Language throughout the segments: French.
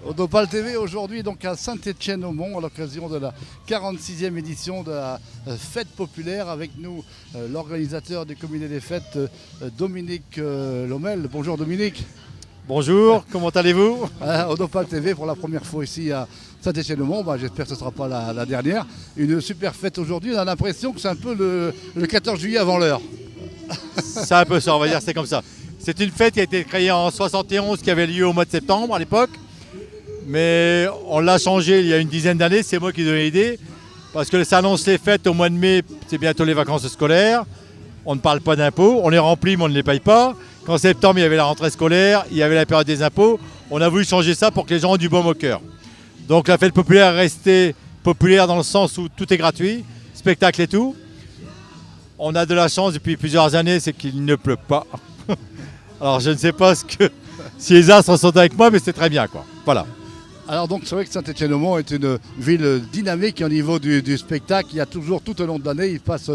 Odopal TV aujourd'hui donc à Saint-Étienne-au-Mont à l'occasion de la 46e édition de la fête populaire. Avec nous l'organisateur du comité des fêtes Dominique Lomel. Bonjour Dominique. Bonjour, comment allez-vous? Odopal TV pour la première fois ici à Saint-Étienne-au-Mont, j'espère que ce ne sera pas la dernière. Une super fête aujourd'hui, on a l'impression que c'est un peu le 14 juillet avant l'heure. C'est un peu ça, on va dire, c'est comme ça. C'est une fête qui a été créée en 71, qui avait lieu au mois de septembre à l'époque. Mais on l'a changé il y a une dizaine d'années, c'est moi qui ai donné l'idée. Parce que ça annonce les fêtes au mois de mai, c'est bientôt les vacances scolaires. On ne parle pas d'impôts, on les remplit mais on ne les paye pas. Qu'en septembre il y avait la rentrée scolaire, il y avait la période des impôts. On a voulu changer ça pour que les gens aient du baume au cœur. Donc la fête populaire est restée populaire dans le sens où tout est gratuit, spectacle et tout. On a de la chance depuis plusieurs années, c'est qu'il ne pleut pas. Alors je ne sais pas si les astres sont avec moi, mais c'est très bien quoi. Voilà. Alors donc c'est vrai que Saint-Étienne-au-Mont est une ville dynamique au niveau du spectacle. Il y a toujours tout au long de l'année, il passe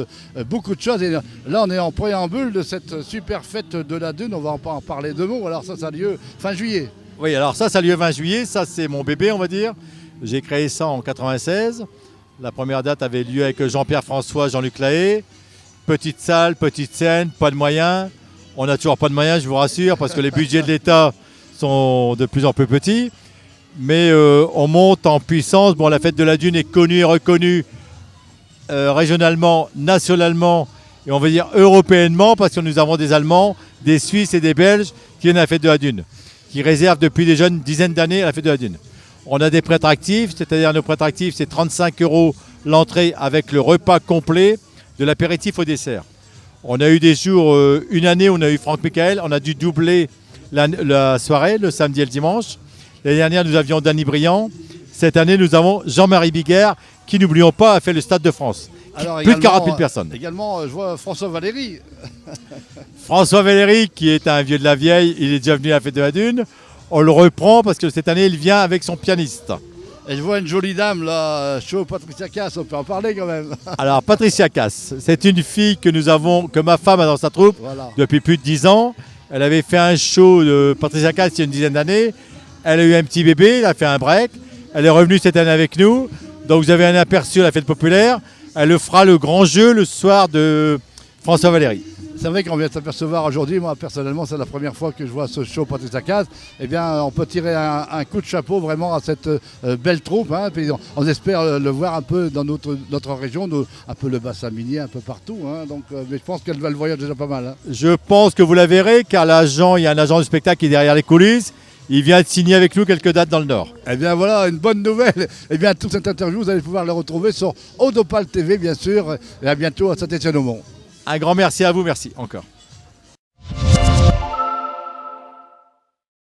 beaucoup de choses. Et là on est en préambule de cette super fête de la Dune, on va en parler deux mots. Alors ça a lieu fin juillet. Oui, alors ça a lieu 20 juillet, ça c'est mon bébé on va dire. J'ai créé ça en 96. La première date avait lieu avec Jean-Pierre François, Jean-Luc Lahaye. Petite salle, petite scène, pas de moyens. On n'a toujours pas de moyens, je vous rassure, parce que les budgets de l'État sont de plus en plus petits. Mais on monte en puissance. Bon, la fête de la Dune est connue et reconnue régionalement, nationalement et on va dire européennement, parce que nous avons des Allemands, des Suisses et des Belges qui viennent à la fête de la Dune, qui réservent depuis déjà une dizaine d'années à la fête de la Dune. On a des prêts attractifs, c'est-à-dire nos prêts attractifs, c'est 35 € l'entrée avec le repas complet, de l'apéritif au dessert. On a eu des jours, une année, on a eu Franck Michael, on a dû doubler la soirée, le samedi et le dimanche. L'année dernière, nous avions Danny Briand. Cette année, nous avons Jean-Marie Biguer, qui, n'oublions pas, a fait le Stade de France. Alors, plus de 40 000 personnes. Également, je vois François Valéry. François Valéry, qui est un vieux de la vieille, il est déjà venu à la fête de la Dune. On le reprend parce que cette année, il vient avec son pianiste. Et je vois une jolie dame là, chaud, Patricia Cass, on peut en parler quand même. Alors, Patricia Cass, c'est une fille que ma femme a dans sa troupe depuis plus de 10 ans. Elle avait fait un show de Patricia Cass il y a une dizaine d'années. Elle a eu un petit bébé, elle a fait un break. Elle est revenue cette année avec nous. Donc vous avez un aperçu à la fête populaire. Elle fera le grand jeu le soir de François Valéry. C'est vrai qu'on vient de s'apercevoir aujourd'hui, moi personnellement c'est la première fois que je vois ce show Patricia Cass. Eh bien on peut tirer un coup de chapeau vraiment à cette belle troupe. Puis on espère le voir un peu dans notre région, un peu le bassin minier, un peu partout. Donc, mais je pense qu'elle va le voyage déjà pas mal. Je pense que vous la verrez car il y a un agent de spectacle qui est derrière les coulisses. Il vient de signer avec nous quelques dates dans le Nord. Eh bien voilà, une bonne nouvelle. Eh bien toute cette interview, vous allez pouvoir la retrouver sur Odopal TV bien sûr. Et à bientôt à Saint-Étienne-au-Mont. Un grand merci à vous, merci encore.